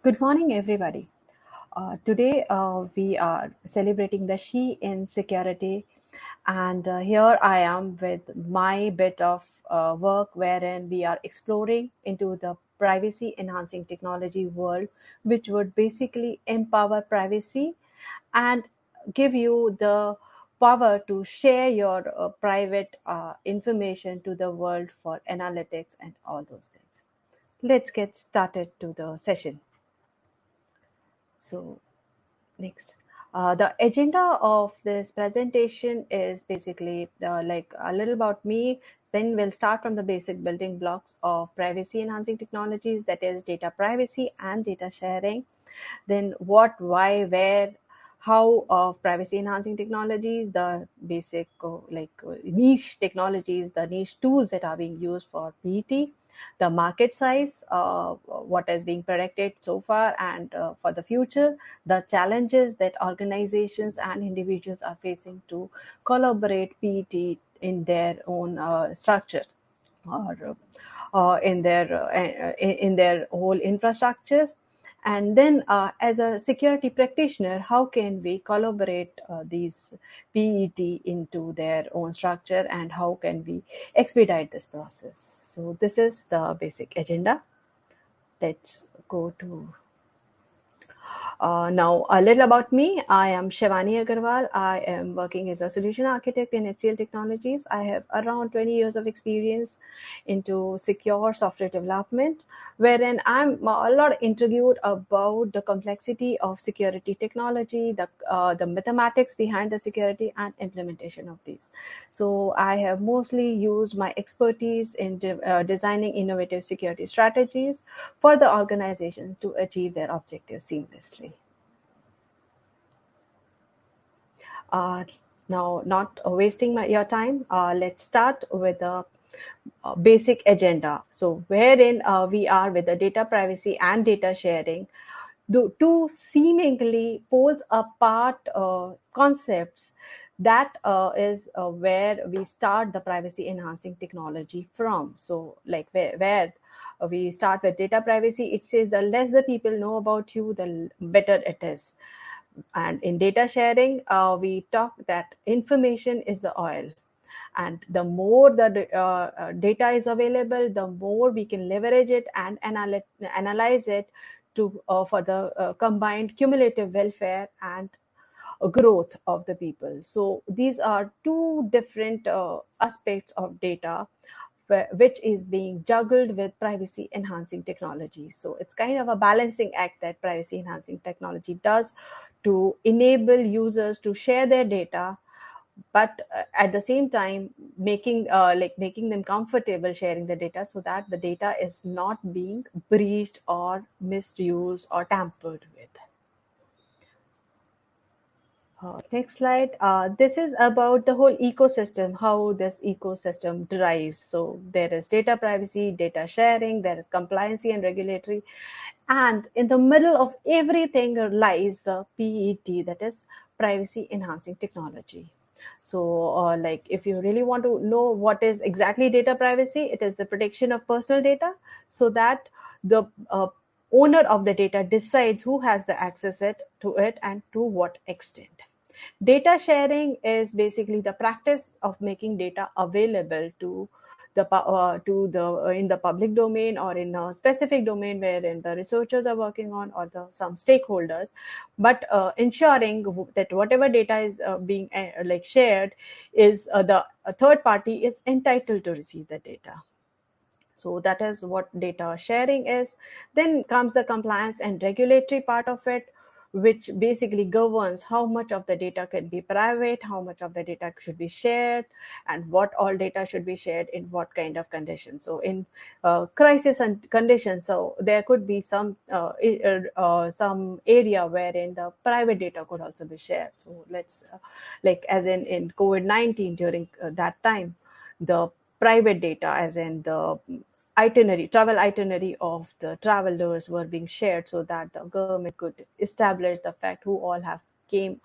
Good morning, everybody. Today we are celebrating the She in Security, and here I am with my bit of work wherein we are exploring into the privacy enhancing technology world, which would basically empower privacy and give you the power to share your private information to the world for analytics and all those things. Let's get started to the session. So, next. The agenda of this presentation is basically like a little about me. Then we'll start from the basic building blocks of privacy enhancing technologies, that is data privacy and data sharing. Then what, why, where, how of privacy enhancing technologies, the basic niche technologies, the niche tools that are being used for PET, the market size, what is being predicted so far and for the future, the challenges that organizations and individuals are facing to collaborate PET in their own structure or in their whole infrastructure. And then as a security practitioner, how can we collaborate these PET into their own structure, and how can we expedite this process? So this is the basic agenda. Let's go to now, a little about me. I am Shivani Agarwal. I am working as a solution architect in HCL Technologies. I have around 20 years of experience into secure software development, wherein I'm a lot interviewed about the complexity of security technology, the mathematics behind the security and implementation of these. So I have mostly used my expertise in designing innovative security strategies for the organization to achieve their objectives seamlessly. Uh, Now, not wasting your time, let's start with the basic agenda. So, wherein we are with the data privacy and data sharing, the two seemingly poles apart concepts. That is where we start the privacy enhancing technology from. So, like where we start with data privacy, it says the less the people know about you, the better it is. And in data sharing, we talk that information is the oil, and the more the data is available, the more we can leverage it and analyze it to for the combined cumulative welfare and growth of the people. So these are two different aspects of data which is being juggled with privacy enhancing technology. So it's kind of a balancing act that privacy enhancing technology does to enable users to share their data, but at the same time making them comfortable sharing the data so that the data is not being breached or misused or tampered with. Next slide. This is about the whole ecosystem, how this ecosystem derives. So there is data privacy, data sharing, there is compliancy and regulatory. And in the middle of everything lies the PET, that is privacy enhancing technology. So, like if you really want to know what is exactly data privacy, it is the protection of personal data so that the owner of the data decides who has the access to it and to what extent. Data sharing is basically the practice of making data available to the in the public domain or in a specific domain wherein the researchers are working on or some stakeholders, but ensuring that whatever data is being like shared is the third party is entitled to receive the data. So that is what data sharing is. Then comes the compliance and regulatory part of it, which basically governs how much of the data can be private, how much of the data should be shared, and what all data should be shared in what kind of conditions. So in crisis and conditions, so there could be some area wherein the private data could also be shared. So let's like as in COVID-19 during that time, the private data as in the travel itinerary of the travelers were being shared so that the government could establish the fact who all have came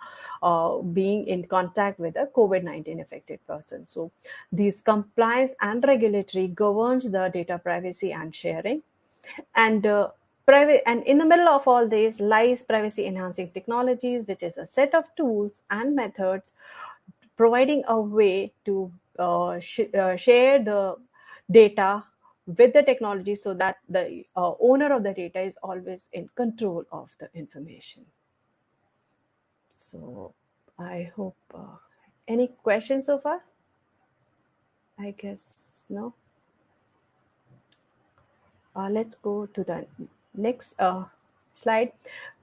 being in contact with a COVID-19 affected person. So these compliance and regulatory governs the data privacy and sharing. And Private, and in the middle of all this lies privacy enhancing technologies, which is a set of tools and methods providing a way to share the data with the technology so that the owner of the data is always in control of the information. So I hope any questions so far? I guess no. Let's go to the next slide,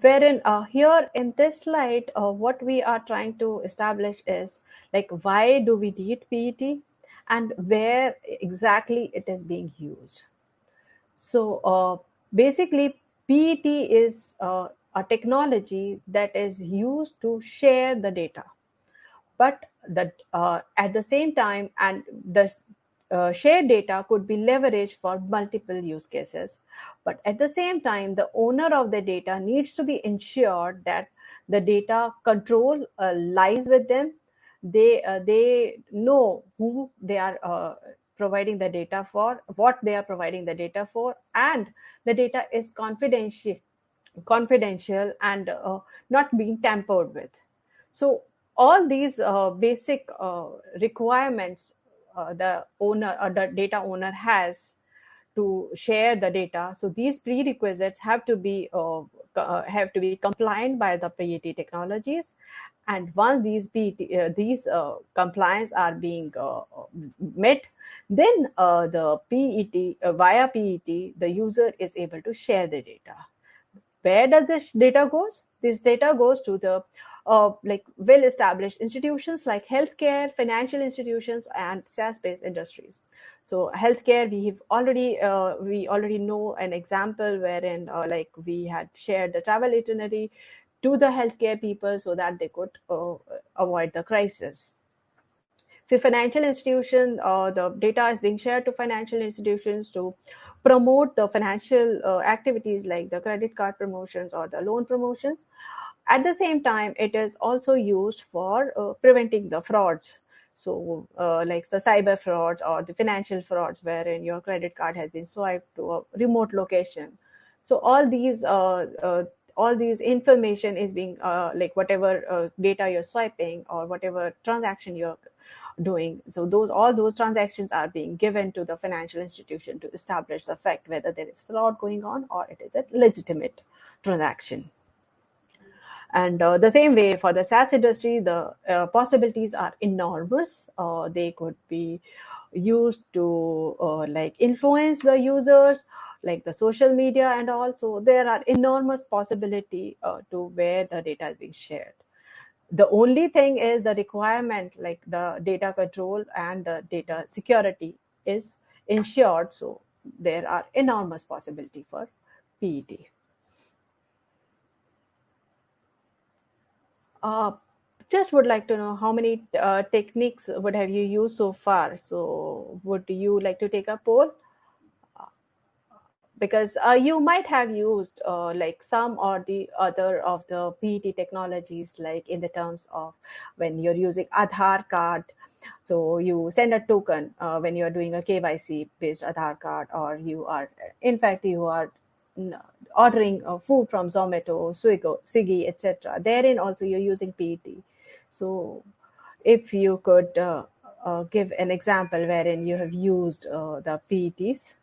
wherein here in this slide, what we are trying to establish is like why do we need PET and where exactly it is being used. So basically, PET is a technology that is used to share the data, but that at the same time, and the shared data could be leveraged for multiple use cases, but at the same time the owner of the data needs to be ensured that the data control lies with them. They know who they are providing the data for, what they are providing the data for, and the data is confidential and not being tampered with. So all these basic requirements the owner or the data owner has to share the data. So these prerequisites have to be compliant by the PET technologies. And once these compliance are being met, then the PET via PET the user is able to share the data. Where does this data goes? This data goes to the like well-established institutions like healthcare, financial institutions, and SaaS-based industries. So healthcare, we already know an example wherein like we had shared the travel itinerary to the healthcare people so that they could avoid the crisis. For financial institution, the data is being shared to financial institutions to promote the financial activities like the credit card promotions or the loan promotions. At the same time, it is also used for preventing the frauds. So, like the cyber frauds or the financial frauds, wherein your credit card has been swiped to a remote location. So, all these information is being like whatever data you're swiping or whatever transaction you're doing. So those all those transactions are being given to the financial institution to establish the fact whether there is fraud going on or it is a legitimate transaction. And the same way for the SaaS industry, the possibilities are enormous. They could be used to like influence the users, like the social media and all. So there are enormous possibility to where the data is being shared. The only thing is the requirement, like the data control and the data security is ensured. So there are enormous possibility for PET. Uh, just would like to know how many techniques would have you used so far. So would you like to take a poll? Because you might have used like some or the other of the PET technologies, like in the terms of when you're using Aadhaar card. So you send a token when you are doing a KYC based Aadhaar card, or you are, in fact, you are mm, ordering food from Zomato, Swiggy, etc. Therein also you're using PET. So if you could give an example wherein you have used the PETs.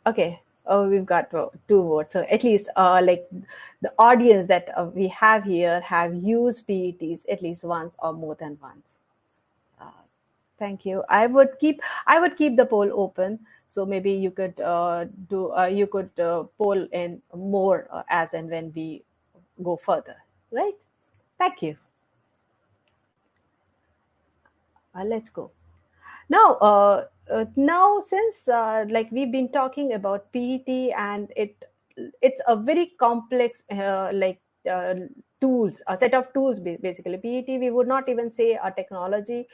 Okay. Oh, we've got two votes. So at least, like the audience that we have here have used PETs at least once or more than once. Thank you. I would keep the poll open. So maybe you could you could poll in more as and when we go further. Right. Thank you. Let's go. Now since like we've been talking about PET, and it's a very complex tools, a set of tools. Basically, PET we would not even say a technology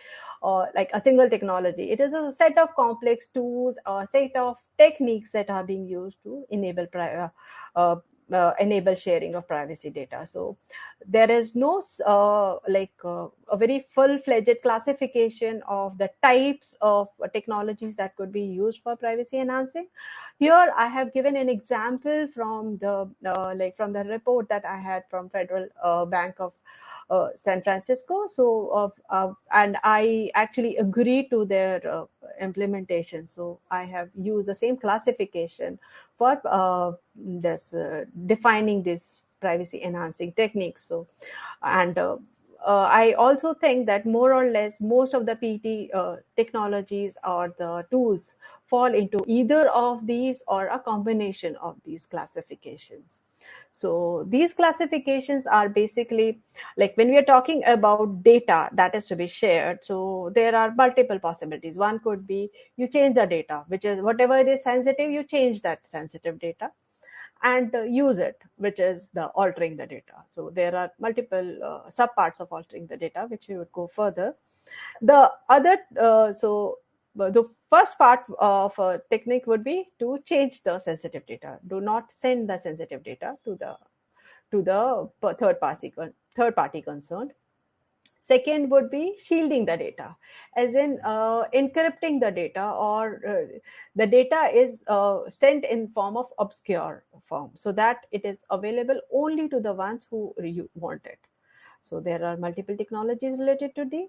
or like a single technology. It is a set of complex tools or set of techniques that are being used to enable enable sharing of privacy data. So there is no a very full-fledged classification of the types of technologies that could be used for privacy enhancing. Here I have given an example from the from the report that I had from Federal Bank of San Francisco. So, and I actually agree to their implementation. So, I have used the same classification for this defining these privacy enhancing techniques. So, and I also think that more or less most of the PT technologies or the tools fall into either of these or a combination of these classifications. So these classifications are basically like when we are talking about data that is to be shared. So there are multiple possibilities. One could be you change the data, which is whatever it is sensitive, you change that sensitive data and use it, which is the altering the data. So there are multiple subparts of altering the data, which we would go further. The other, the first part of a technique would be to change the sensitive data. Do not send the sensitive data to the third party concerned. Second would be shielding the data, as in encrypting the data, or the data is sent in form of obscure form, so that it is available only to the ones who you want it. So there are multiple technologies related to the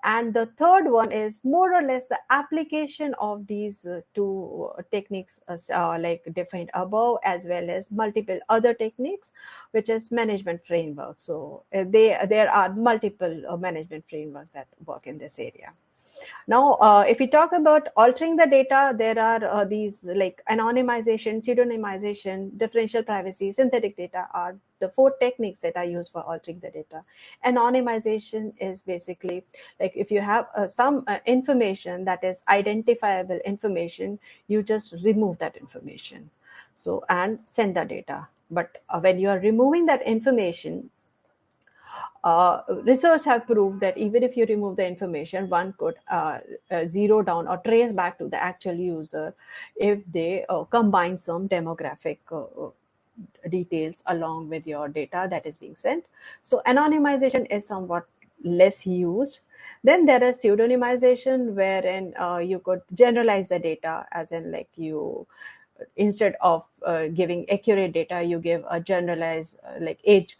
and the third one is more or less the application of these two techniques like defined above, as well as multiple other techniques, which is management framework. So there are multiple management frameworks that work in this area. Now, if we talk about altering the data, there are these like anonymization, pseudonymization, differential privacy, synthetic data are the four techniques that are used for altering the data. Anonymization is basically like if you have some information that is identifiable information, you just remove that information. So, and send the data. But when you are removing that information, research have proved that even if you remove the information, one could zero down or trace back to the actual user if they combine some demographic details along with your data that is being sent. So anonymization is somewhat less used. Then there is pseudonymization, wherein you could generalize the data, as in like you instead of giving accurate data, you give a generalized like age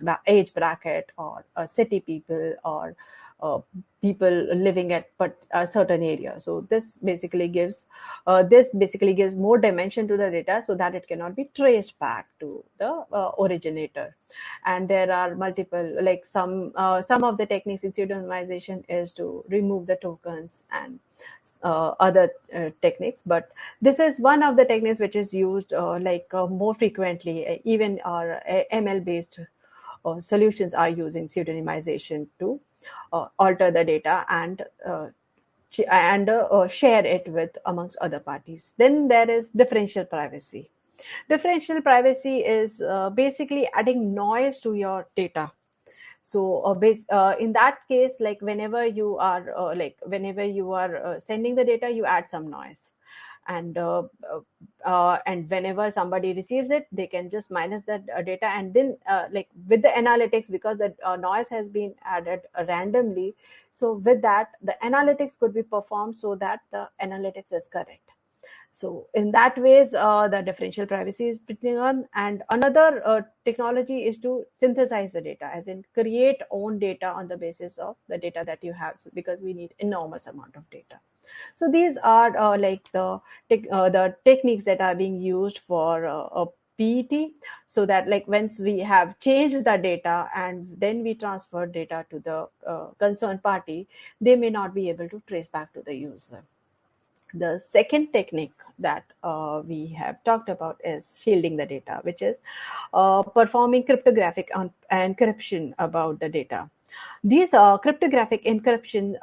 bracket, or city people, or uh, people living at but a certain area. So this basically gives more dimension to the data, so that it cannot be traced back to the originator. And there are multiple, like some of the techniques in pseudonymization is to remove the tokens and other techniques, but this is one of the techniques which is used more frequently. Even our ML based solutions are using pseudonymization to alter the data and share it with amongst other parties. Then there is differential privacy. Differential privacy is basically adding noise to your data. So in that case, like whenever you are sending the data, you add some noise. And whenever somebody receives it, they can just minus that data, and then like with the analytics, because the noise has been added randomly, so with that the analytics could be performed so that the analytics is correct. So in that ways, the differential privacy is putting on. And another technology is to synthesize the data, as in create own data on the basis of the data that you have. So because we need enormous amount of data. So these are the techniques that are being used for a PET, so that like once we have changed the data and then we transfer data to the concerned party, they may not be able to trace back to the user. The second technique that we have talked about is shielding the data, which is performing cryptographic encryption about the data. These cryptographic encryption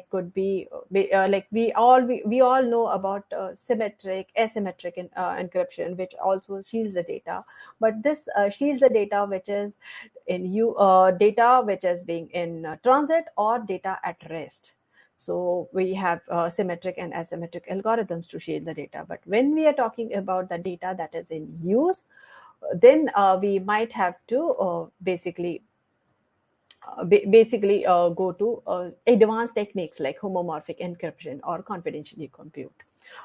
could be like we all know about symmetric, asymmetric encryption, which also shields the data. But this shields the data which is in data which is being in transit or data at rest. So we have symmetric and asymmetric algorithms to shield the data. But when we are talking about the data that is in use, then we might have to basically go to advanced techniques like homomorphic encryption or confidentially compute.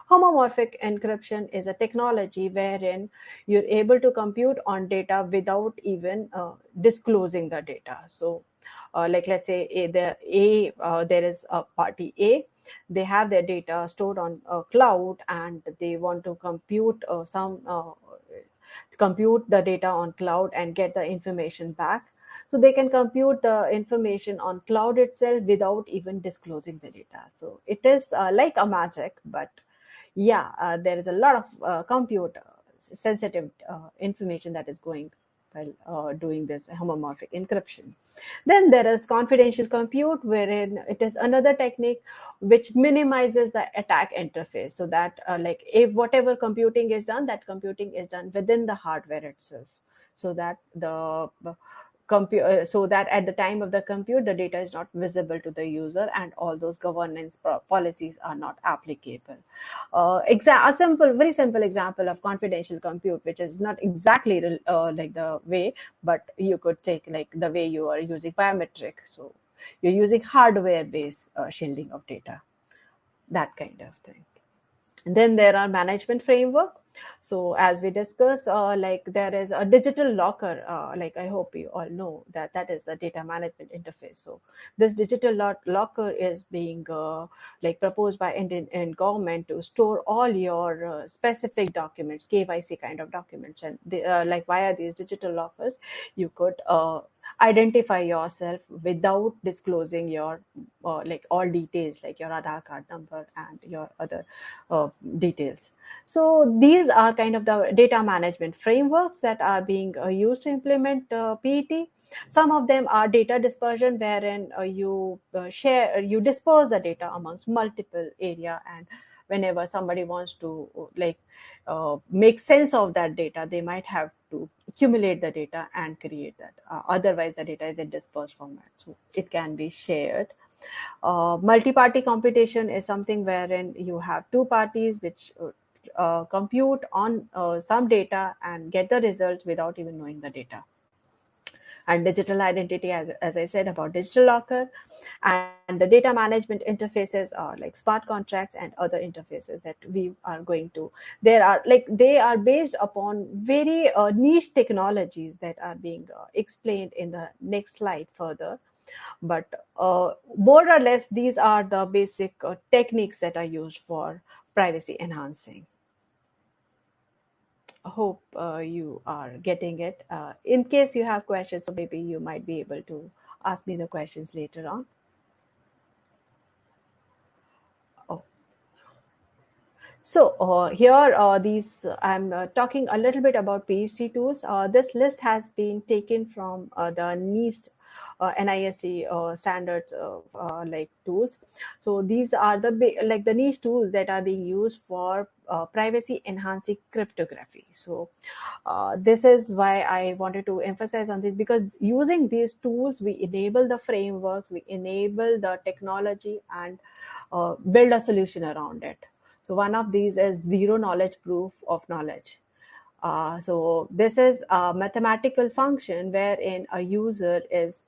Homomorphic encryption is a technology wherein you're able to compute on data without even disclosing the data. So, like let's say there is a party A, they have their data stored on a cloud and they want to compute the data on cloud and get the information back. So they can compute the information on cloud itself without even disclosing the data. So it is like a magic, but yeah, there is a lot of compute sensitive information that is going while doing this homomorphic encryption. Then there is confidential compute, wherein it is another technique which minimizes the attack interface, so that like if whatever computing is done, that computing is done within the hardware itself, so that so that at the time of the compute the data is not visible to the user and all those governance policies are not applicable. A simple, very simple example of confidential compute, which is not exactly like the way, but you could take like the way you are using biometric. So you're using hardware based shielding of data, that kind of thing. And then there are management framework. So as we discussed, like there is a digital locker, like I hope you all know that that is the data management interface. So this digital locker is being like proposed by Indian government to store all your specific documents, KYC kind of documents, and like via these digital lockers you could identify yourself without disclosing your like all details like your Aadhaar card number and your other uh, details. So these are kind of the data management frameworks that are being used to implement PET. Some of them are data dispersion, wherein you disperse the data amongst multiple area, and whenever somebody wants to make sense of that data, they might have to accumulate the data and create that. Otherwise, the data is in dispersed format, so it can be shared. Multi-party computation is something wherein you have two parties which compute on some data and get the results without even knowing the data. And digital identity, as I said about digital locker, and the data management interfaces are like smart contracts and other interfaces that we are going to. There are like they are based upon very niche technologies that are being explained in the next slide further, but more or less these are the basic techniques that are used for privacy enhancing. I hope you are getting it. In case you have questions, so maybe you might be able to ask me the questions later on. Oh, so here, these I'm talking a little bit about PhD tools. This list has been taken from the NIST, NIST standards like tools. So these are the like the niche tools that are being used for privacy enhancing cryptography. So this is why I wanted to emphasize on this, because using these tools, we enable the frameworks, we enable the technology, and build a solution around it. So one of these is zero knowledge proof of knowledge. So this is a mathematical function wherein a user is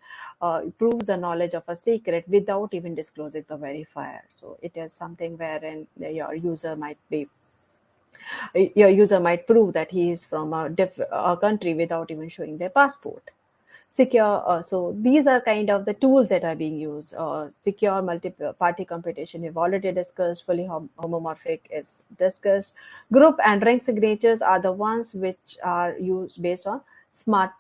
proves the knowledge of a secret without even disclosing the verifier. So it is something wherein your user might prove that he is from a country without even showing their passport. Secure. So these are kind of the tools that are being used. Secure multi-party computation we've already discussed. Fully homomorphic is discussed. Group and ring signatures are the ones which are used based on smart,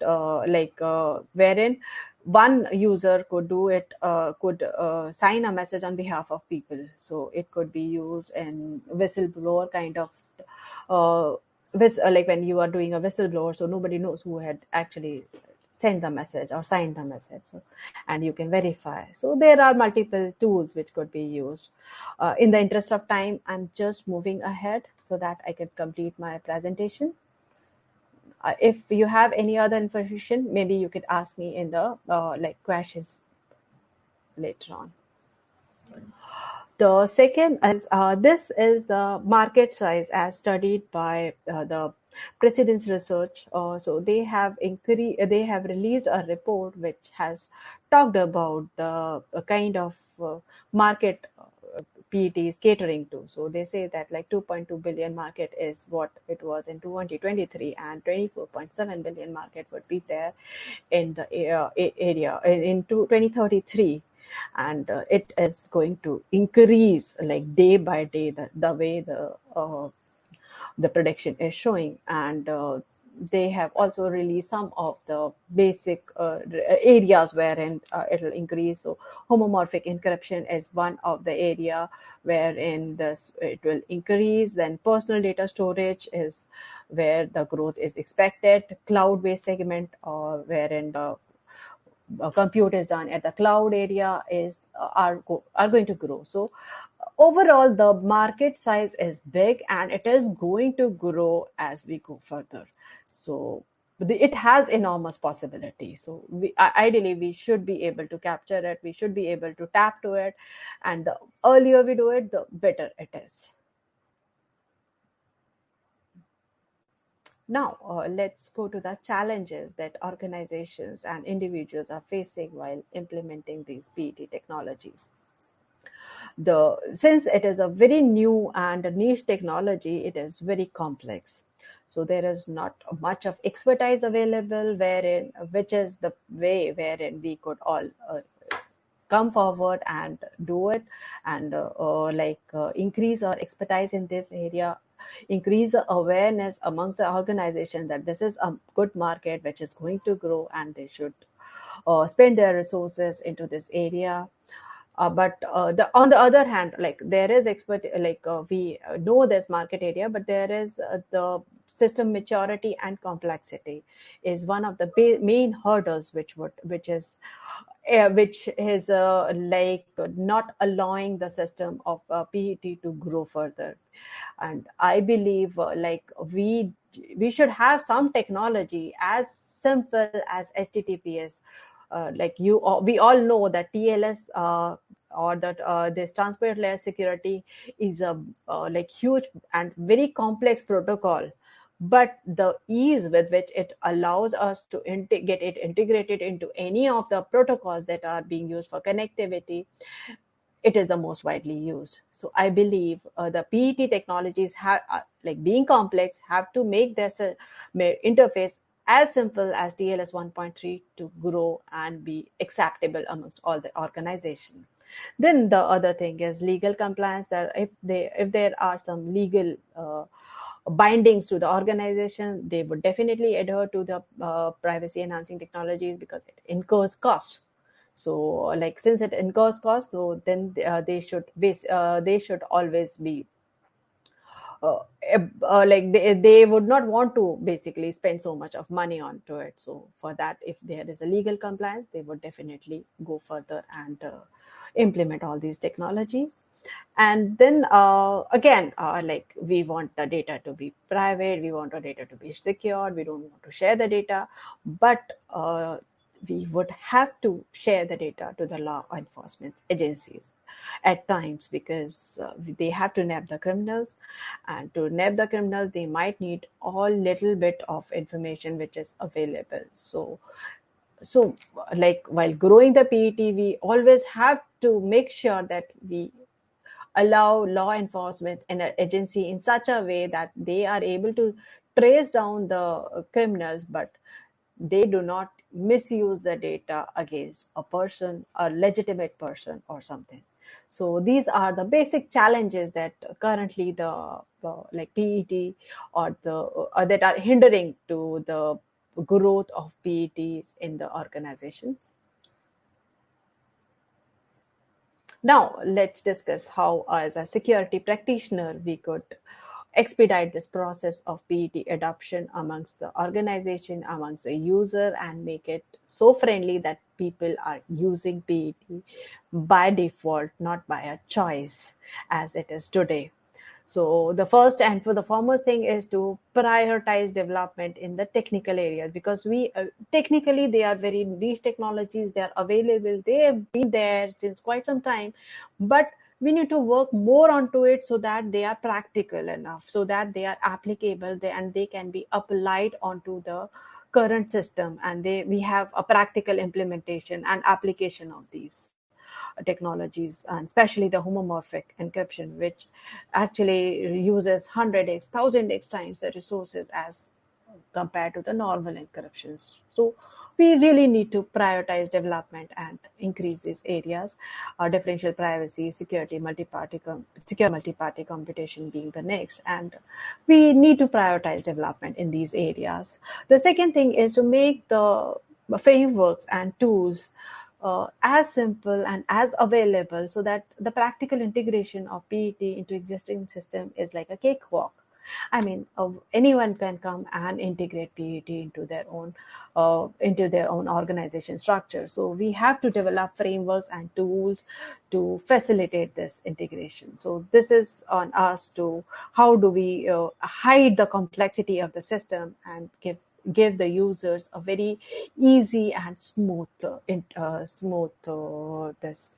wherein one user could do it, could sign a message on behalf of people. So it could be used in whistleblower kind of like when you are doing a whistleblower, so nobody knows who had actually sent the message or signed the message, so, and you can verify. So there are multiple tools which could be used. In the interest of time, I'm just moving ahead so that I can complete my presentation. If you have any other information, maybe you could ask me in the like questions later on. The second is this is the market size as studied by the precedence research. So they have released a report which has talked about the kind of market PET is catering to. So they say that like 2.2 billion market is what it was in 2023, and 24.7 billion market would be there in the area in 2033. And it is going to increase like day by day, the way the prediction is showing. And they have also released some of the basic areas wherein it will increase. So homomorphic encryption is one of the area wherein this it will increase. Then personal data storage is where the growth is expected. Cloud based segment, wherein the compute is done at the cloud area, is are going to grow. So overall the market size is big, and it is going to grow as we go further. So it has enormous possibility. So ideally we should be able to capture it, we should be able to tap to it, and the earlier we do it, the better it is. Now, let's go to the challenges that organizations and individuals are facing while implementing these PET technologies. Since it is a very new and a niche technology, it is very complex. So there is not much of expertise available, wherein which is the way wherein we could all come forward and do it, and increase our expertise in this area, increase the awareness amongst the organization that this is a good market which is going to grow, and they should spend their resources into this area. But on the other hand, like there is expert, we know this market area, but there is the system maturity and complexity is one of the main hurdles which is not allowing the system of PET to grow further. And I believe we should have some technology as simple as HTTPS. We all know that TLS, or that this transport layer security is a huge and very complex protocol, but the ease with which it allows us to get it integrated into any of the protocols that are being used for connectivity, it is the most widely used. So I believe the PET technologies have, being complex, have to make their interface as simple as TLS 1.3 to grow and be acceptable amongst all the organization. Then the other thing is legal compliance. That if there are some legal bindings to the organization, they would definitely adhere to the privacy enhancing technologies, because it incurs cost. So since it incurs cost, so then they should always be uh, they would not want to basically spend so much of money onto it. So for that, if there is a legal compliance, they would definitely go further and implement all these technologies. And then again, we want the data to be private, we want the data to be secured, we don't want to share the data, but we would have to share the data to the law enforcement agencies at times, because they have to nab the criminals, and to nab the criminals they might need all little bit of information which is available. So while growing the PET, we always have to make sure that we allow law enforcement and agency in such a way that they are able to trace down the criminals, but they do not misuse the data against a person, a legitimate person or something. So these are the basic challenges that currently the PET or the that are hindering to the growth of PETs in the organizations. Now, let's discuss how, as a security practitioner, we could expedite this process of PET adoption amongst the organization, amongst the user, and make it so friendly that people are using PET by default, not by a choice, as it is today. So the first and for the foremost thing is to prioritize development in the technical areas, because we technically they are very niche technologies. They are available. They have been there since quite some time, but we need to work more onto it so that they are practical enough, so that they are applicable, and they can be applied onto the current system, and we have a practical implementation and application of these technologies, and especially the homomorphic encryption, which actually uses 100x 1000x times the resources as compared to the normal encryptions. So we really need to prioritize development and increase these areas. Differential privacy, security, secure multi-party computation being the next, and we need to prioritize development in these areas. The second thing is to make the frameworks and tools as simple and as available, so that the practical integration of PET into existing system is like a cakewalk. I mean, anyone can come and integrate PET into their own organization structure. So we have to develop frameworks and tools to facilitate this integration. So this is on us to how do we hide the complexity of the system and give the users a very easy and smooth this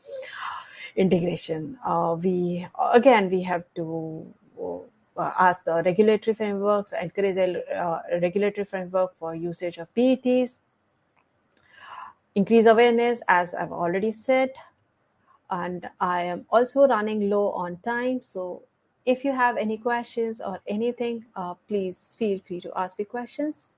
integration. We have to ask the regulatory frameworks, encourage a regulatory framework for usage of PETs, increase awareness, as I've already said. And I am also running low on time. So if you have any questions or anything, please feel free to ask me questions.